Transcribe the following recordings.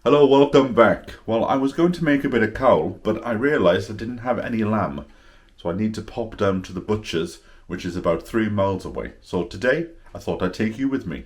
Hello, welcome back. Well, I was going to make a bit of cowl, but I realised I didn't have any lamb. So I need to pop down to the butcher's, which is about 3 miles away. So today, I thought I'd take you with me.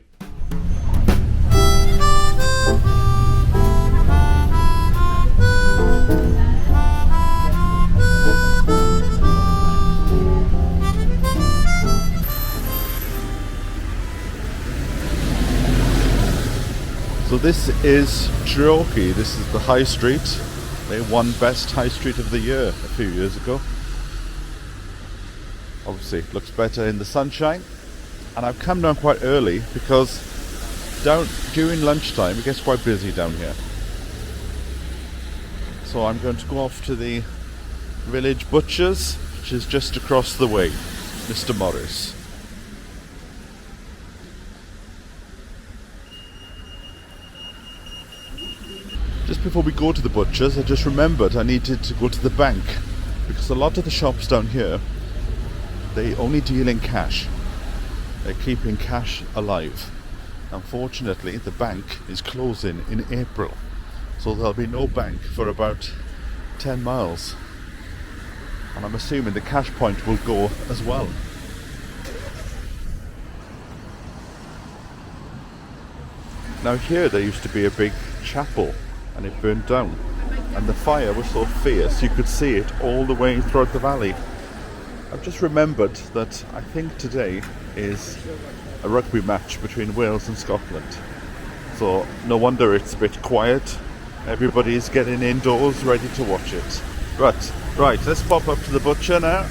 So this is Cherokee. This is the high street. They won best high street of the year a few years ago. Obviously it looks better in the sunshine. And I've come down quite early because during lunchtime it gets quite busy down here. So I'm going to go off to the village butcher's, which is just across the way, Mr. Morris. Just before we go to the butcher's, I just remembered I needed to go to the bank because a lot of the shops down here, they only deal in cash. They're keeping cash alive. Unfortunately, the bank is closing in April, so there'll be no bank for about 10 miles. And I'm assuming the cash point will go as well. Now here there used to be a big chapel, and it burned down, and the fire was so fierce you could see it all the way throughout the valley. I've just remembered that I think today is a rugby match between Wales and Scotland, so no wonder it's a bit quiet. Everybody's getting indoors ready to watch it. Right, let's pop up to the butcher now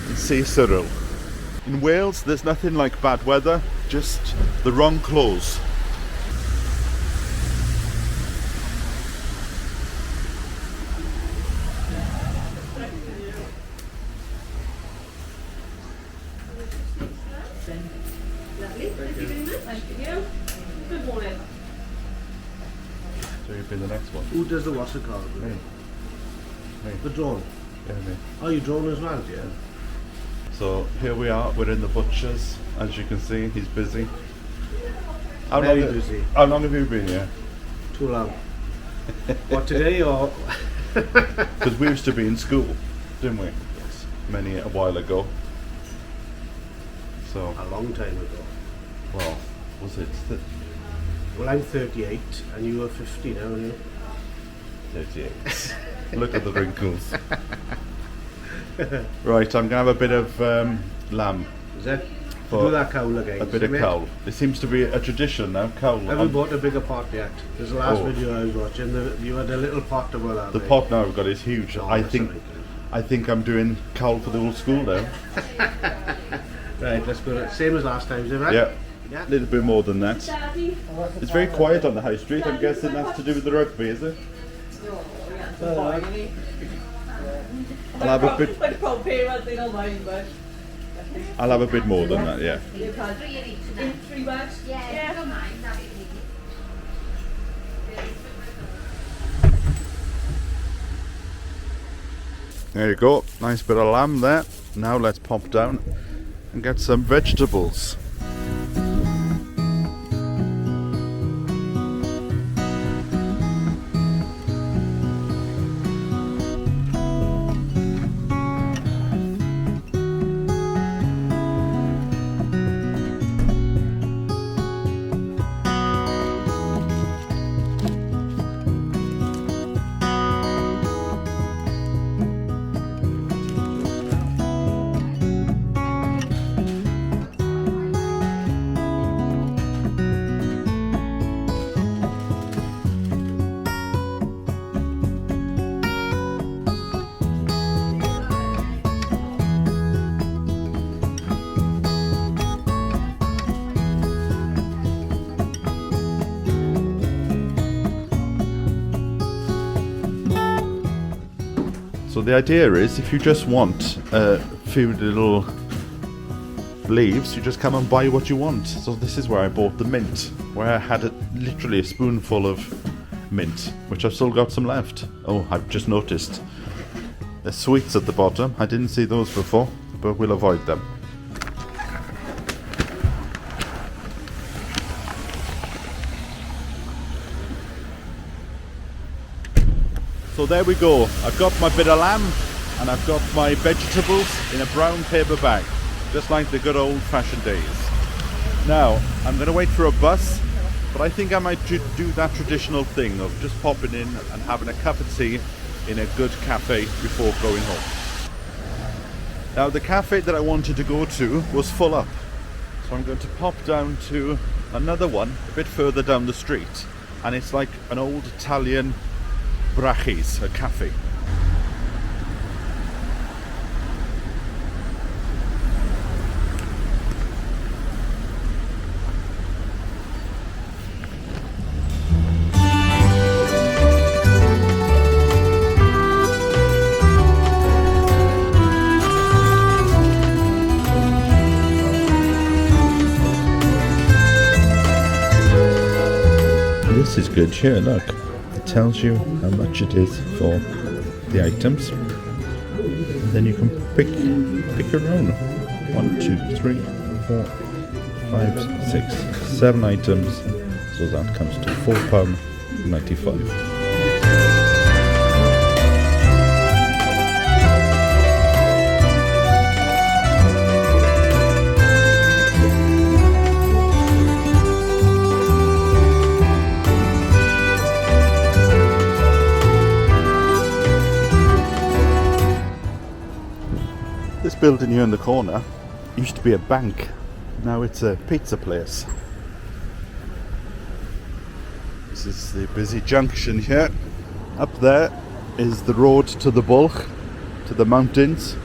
and see Cyril. In Wales there's nothing like bad weather, just the wrong clothes. So you've been the next one. Who does the what's it called? Me. The drone. Yeah, me. Oh, you drone as well, yeah. So here we are, we're in the butcher's. As you can see, he's busy. Very busy. How long have you been here? Too long. What, today or? Because we used to be in school, didn't we? Yes. A while ago. So, A long time ago. well, was it Well, I'm 38 and you were 50 now, aren't you? 38? Look at the wrinkles. Right, I'm going to have a bit of lamb. Is that? For Do that cowl again. A bit of cowl. It seems to be a tradition now, cowl. Haven't bought a bigger pot yet. This is the last video I was watching. You had a little pot about that. The pot now I've got is huge. Oh, I that's think alright I think I'm doing cowl for the whole school now. Right, let's go. Same as last time, is it right? Yeah. Yeah. A little bit more than that. It's very quiet on the high street. I'm guessing that's to do with the rugby, is it? I'll have a bit. I'll have a bit more than that, yeah. In 3 bags? Yeah, don't mind. There you go. Nice bit of lamb there. Now let's pop down and get some vegetables. So the idea is, if you just want a few little leaves, you just come and buy what you want. So this is where I bought the mint, where I had literally a spoonful of mint, which I've still got some left. Oh, I've just noticed there's sweets at the bottom. I didn't see those before, but we'll avoid them. So there we go. I've got my bit of lamb and I've got my vegetables in a brown paper bag, just like the good old-fashioned days. Now, I'm going to wait for a bus, but I think I might do that traditional thing of just popping in and having a cup of tea in a good cafe before going home. Now, the cafe that I wanted to go to was full up, so I'm going to pop down to another one a bit further down the street, and it's like an old Italian brachis, a cafe. This is good here, look. It tells you how much it is for the items. And then you can pick your own. 1, 2, 3, 4, 5, 6, 7 items. So that comes to £4.95. This building here in the corner used to be a bank. Now it's a pizza place. This is the busy junction here. Up there is the road to the Bulk, to the mountains.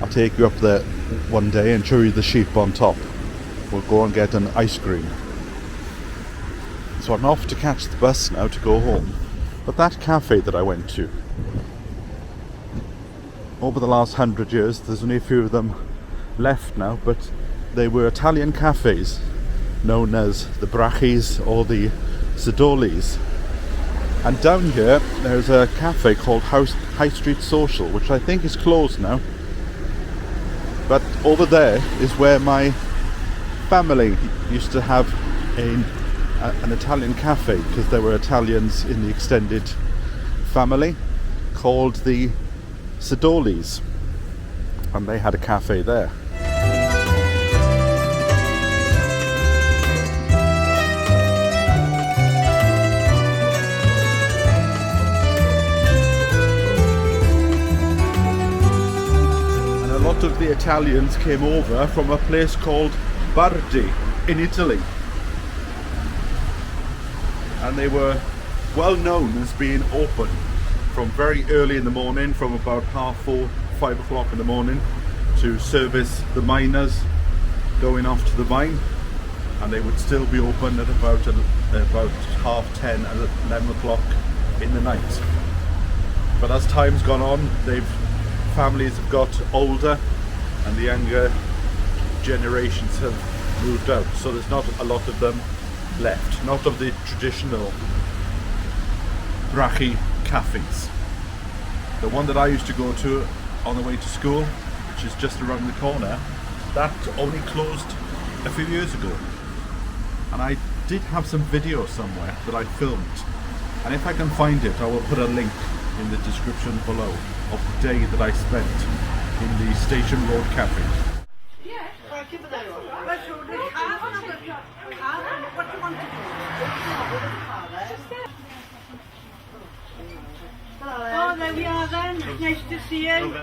I'll take you up there one day and show you the sheep on top. We'll go and get an ice cream. So I'm off to catch the bus now to go home. But that cafe that I went to, over the last 100 years, there's only a few of them left now, but they were Italian cafes known as the Brachis or the Sidolis. And down here there's a cafe called High Street Social, which I think is closed now. But over there is where my family used to have an Italian cafe, because there were Italians in the extended family called the Sidolis, and they had a cafe there. And a lot of the Italians came over from a place called Bardi in Italy, and they were well known as being open from very early in the morning, from about 4:30, 5 o'clock in the morning, to service the miners going off to the mine, and they would still be open at about 10:30, 11 o'clock in the night. But as time's gone on, families have got older and the younger generations have moved out, so there's not a lot of them left, not of the traditional brachi cafes. The one that I used to go to on the way to school, which is just around the corner, that only closed a few years ago. And I did have some video somewhere that I filmed, and if I can find it, I will put a link in the description below of the day that I spent in the Station Road Cafe. Oh, there we are then. Nice to see you.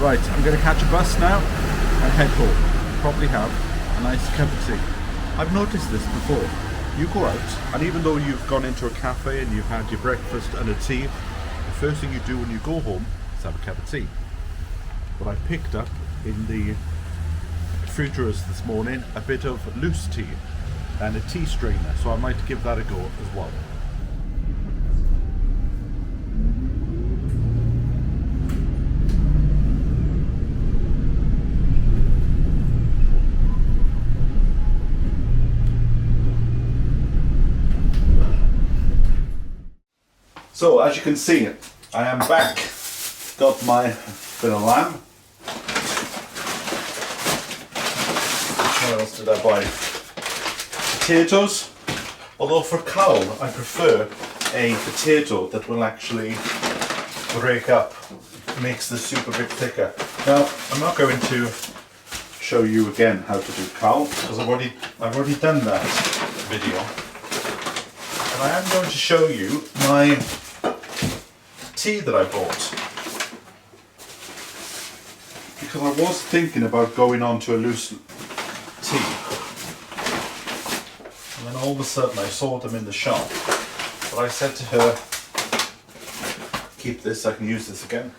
Right, I'm going to catch a bus now and head home. Probably have a nice cup of tea. I've noticed this before. You go out, and even though you've gone into a cafe and you've had your breakfast and a tea, the first thing you do when you go home is have a cup of tea. But I picked up in the fruiterers this morning a bit of loose tea and a tea strainer, so I might give that a go as well. So as you can see, I am back. Got my bit of lamb What else did I buy? Potatoes. Although for cowl, I prefer a potato that will actually break up, makes the soup a bit thicker. Now, I'm not going to show you again how to do cowl because I've already done that video. And I am going to show you my tea that I bought. Because I was thinking about going on to a loose tea. And then all of a sudden I saw them in the shop. But I said to her, keep this, I can use this again.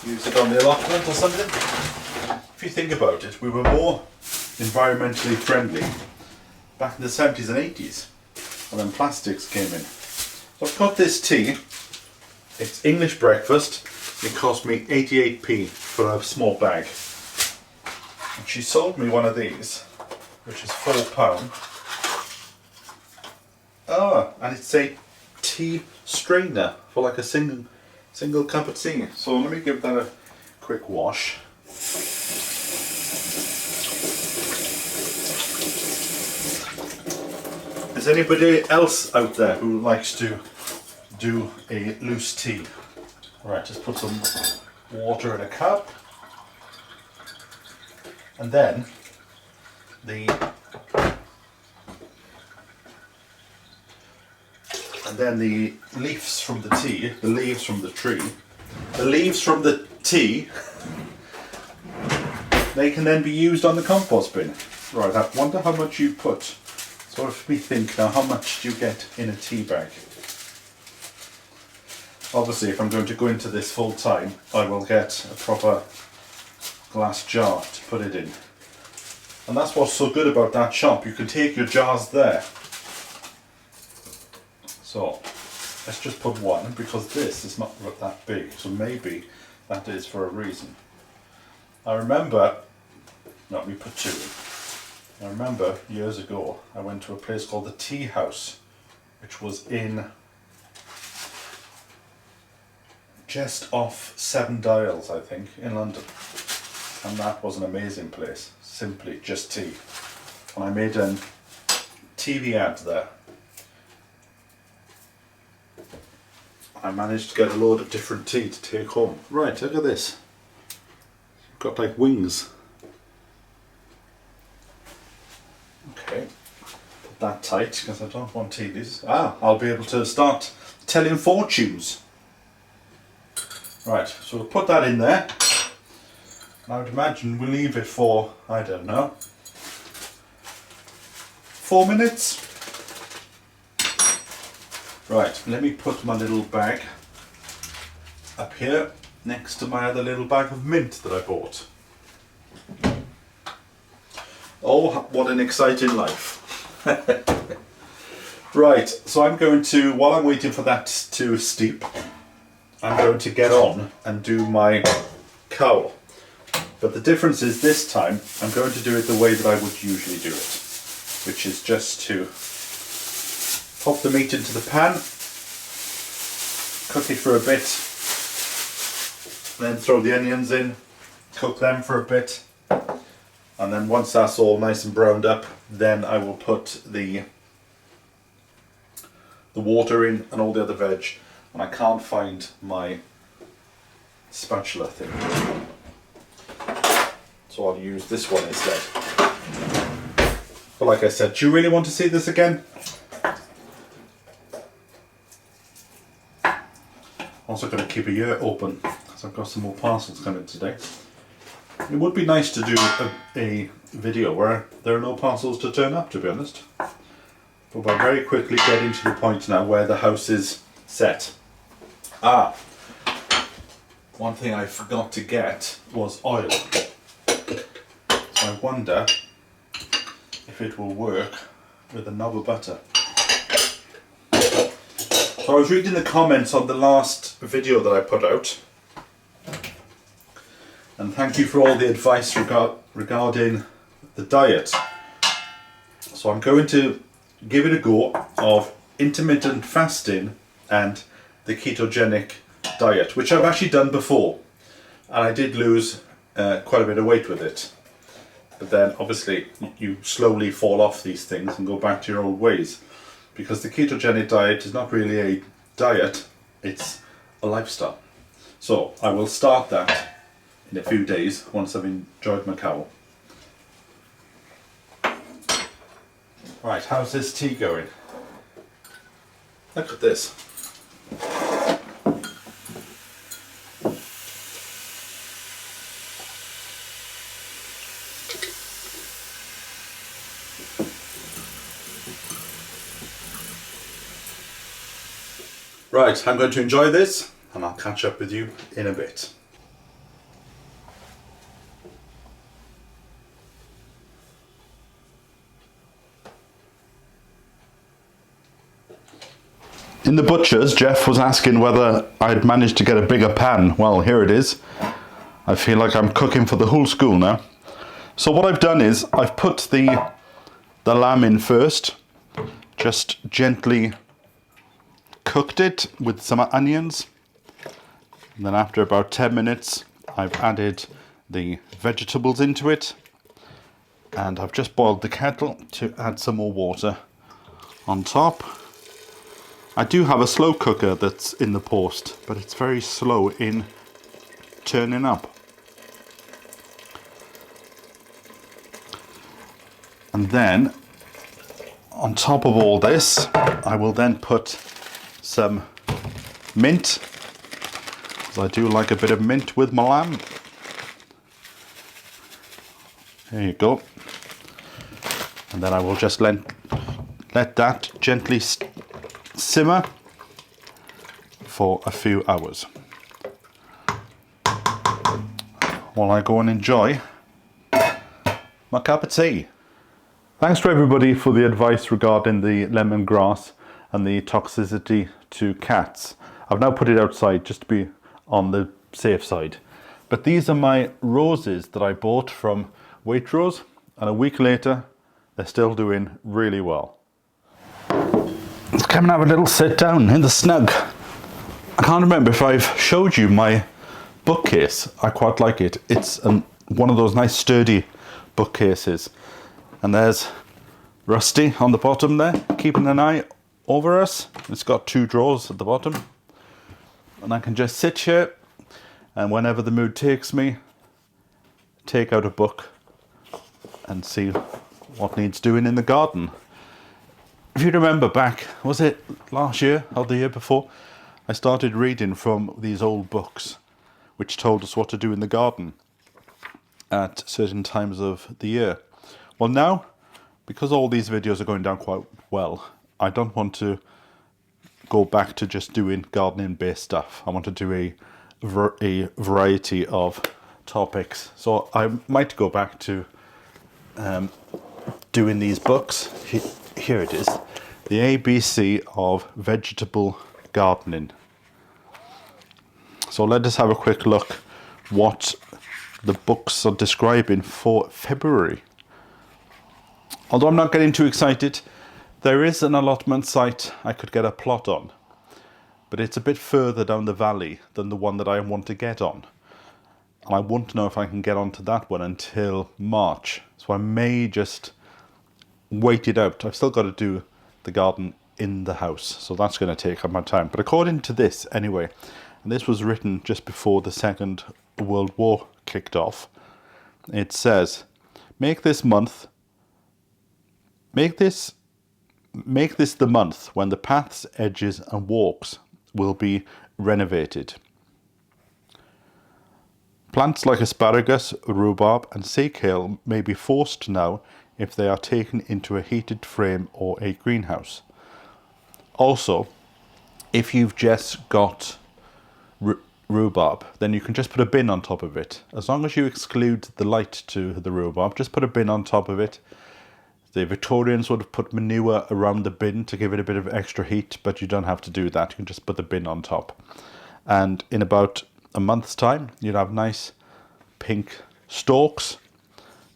Use it on the allotment or something. If you think about it, we were more environmentally friendly back in the 70s and 80s. And then plastics came in. So I've got this tea. It's English breakfast. It cost me 88p for a small bag. And she sold me one of these, which is £4. Ah, and it's a tea strainer for like a single cup of tea. So let me give that a quick wash. Is anybody else out there who likes to do a loose tea? Right, just put some water in a cup, and then the leaves from the tea, the leaves from the tree, the leaves from the tea, they can then be used on the compost bin. Right, I wonder how much you put. Sort of me think now, how much do you get in a tea bag? Obviously, if I'm going to go into this full time, I will get a proper glass jar to put it in. And that's what's so good about that shop. You can take your jars there. So, let's just put one, because this is not that big. So maybe that is for a reason. I remember, no, we put two in. I remember years ago, I went to a place called the Tea House, which was in just off Seven Dials, I think, in London. And that was an amazing place. Simply just tea. And I made a TV ad there. I managed to get a load of different tea to take home. Right, look at this. Got like wings. Okay, put that tight because I don't want TVs. I'll be able to start telling fortunes. Right, so we'll put that in there. I would imagine we'll leave it for, I don't know, 4 minutes. Right, let me put my little bag up here next to my other little bag of mint that I bought. Oh, what an exciting life. Right, so I'm going to, while I'm waiting for that to steep, I'm going to get on and do my cowl. But the difference is this time, I'm going to do it the way that I would usually do it, which is just to pop the meat into the pan, cook it for a bit, then throw the onions in, cook them for a bit, and then once that's all nice and browned up, then I will put the water in and all the other veg. And I can't find my spatula thing, so I'll use this one instead. But like I said, do you really want to see this again? Also going to keep a ear open because I've got some more parcels coming today. It would be nice to do a video where there are no parcels to turn up, to be honest. But I'm very quickly getting to the point now where the house is set. One thing I forgot to get was oil. So I wonder if it will work with a knob of butter. So I was reading the comments on the last video that I put out. And thank you for all the advice regarding the diet. So I'm going to give it a go of intermittent fasting and the ketogenic diet, which I've actually done before, and I did lose quite a bit of weight with it. But then obviously you slowly fall off these things and go back to your old ways, because the ketogenic diet is not really a diet, it's a lifestyle. So I will start that in a few days once I've enjoyed my cow. Right, how's this tea going? Look at this. Right, I'm going to enjoy this and I'll catch up with you in a bit. In the butcher's, Jeff was asking whether I'd managed to get a bigger pan. Well, here it is. I feel like I'm cooking for the whole school now. So what I've done is I've put the lamb in first, just gently cooked it with some onions, and then after about 10 minutes I've added the vegetables into it, and I've just boiled the kettle to add some more water on top. I do have a slow cooker that's in the post, but it's very slow in turning up. And then on top of all this I will then put some mint, because I do like a bit of mint with my lamb. There you go. And then I will just let that gently simmer for a few hours while I go and enjoy my cup of tea. Thanks to everybody for the advice regarding the lemongrass and the toxicity to cats. I've now put it outside just to be on the safe side. But these are my roses that I bought from Waitrose, and a week later they're still doing really well. Let's come and have a little sit down in the Snug. I can't remember if I've showed you my bookcase. I quite like it. It's one of those nice sturdy bookcases. And there's Rusty on the bottom there, keeping an eye over us. It's got 2 drawers at the bottom. And I can just sit here, and whenever the mood takes me, take out a book and see what needs doing in the garden. If you remember back, was it last year or the year before, I started reading from these old books which told us what to do in the garden at certain times of the year. Well, now, because all these videos are going down quite well, I don't want to go back to just doing gardening based stuff. I want to do a variety of topics. So I might go back to doing these books. Here it is. The ABC of Vegetable Gardening. So let us have a quick look what the books are describing for February. Although I'm not getting too excited, there is an allotment site I could get a plot on, but it's a bit further down the valley than the one that I want to get on. And I won't know if I can get onto that one until March, so I may just wait it out. I've still got to do the garden in the house, so that's going to take up my time. But according to this anyway, and this was written just before the Second World War kicked off, it says, make this the month when the paths, edges and walks will be renovated. Plants like asparagus, rhubarb and sake-kale may be forced now if they are taken into a heated frame or a greenhouse. Also, if you've just got rhubarb, then you can just put a bin on top of it. As long as you exclude the light to the rhubarb, just put a bin on top of it. The Victorians would have put manure around the bin to give it a bit of extra heat, but you don't have to do that. You can just put the bin on top. And in about a month's time, you'll have nice pink stalks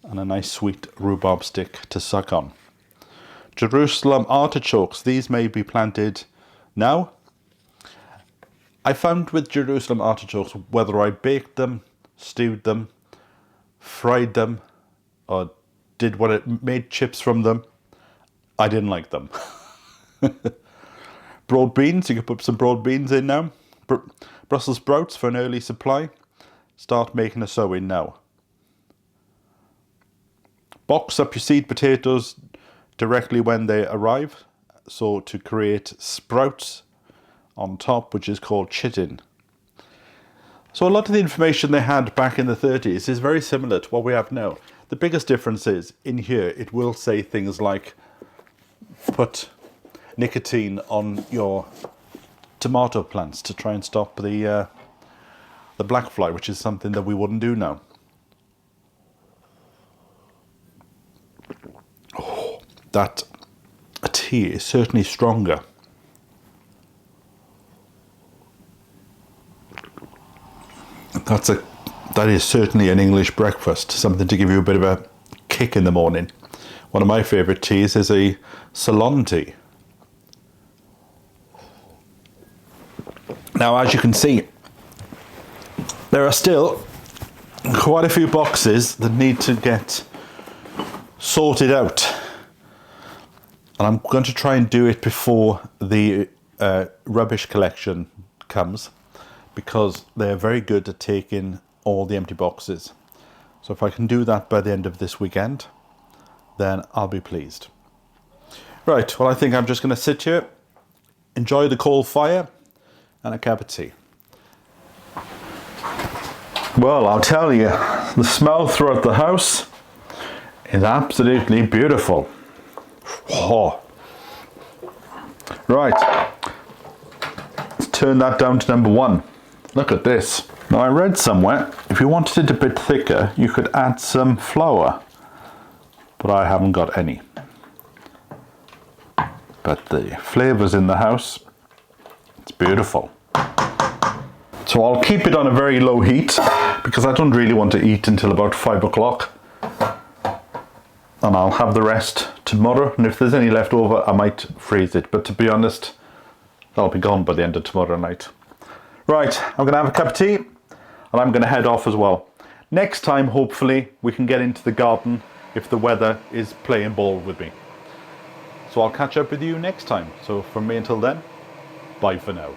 and a nice sweet rhubarb stick to suck on. Jerusalem artichokes, these may be planted now. I found with Jerusalem artichokes, whether I baked them, stewed them, fried them, or made chips from them. I didn't like them. Broad beans, you can put some broad beans in now. Brussels sprouts for an early supply. Start making a sowing now. Box up your seed potatoes directly when they arrive, so to create sprouts on top, which is called chitting. So a lot of the information they had back in the 30s is very similar to what we have now. The biggest difference is, in here, it will say things like, put nicotine on your tomato plants to try and stop the black fly, which is something that we wouldn't do now. Oh, that tea is certainly stronger. That is certainly an English breakfast, something to give you a bit of a kick in the morning. One of my favourite teas is a Ceylon tea. Now, as you can see, there are still quite a few boxes that need to get sorted out. And I'm going to try and do it before the rubbish collection comes, because they're very good at taking all the empty boxes. So if I can do that by the end of this weekend, then I'll be pleased. Right, well, I think I'm just going to sit here, enjoy the coal fire and a cup of tea. Well, I'll tell you, the smell throughout the house is absolutely beautiful. Oh. Right, let's turn that down to number 1. Look at this. Now, I read somewhere, if you wanted it a bit thicker, you could add some flour, but I haven't got any. But the flavours in the house, it's beautiful. So I'll keep it on a very low heat, because I don't really want to eat until about 5 o'clock. And I'll have the rest tomorrow, and if there's any left over, I might freeze it. But to be honest, that'll be gone by the end of tomorrow night. Right, I'm going to have a cup of tea, and I'm going to head off as well. Next time, hopefully, we can get into the garden if the weather is playing ball with me. So I'll catch up with you next time. So from me until then, bye for now.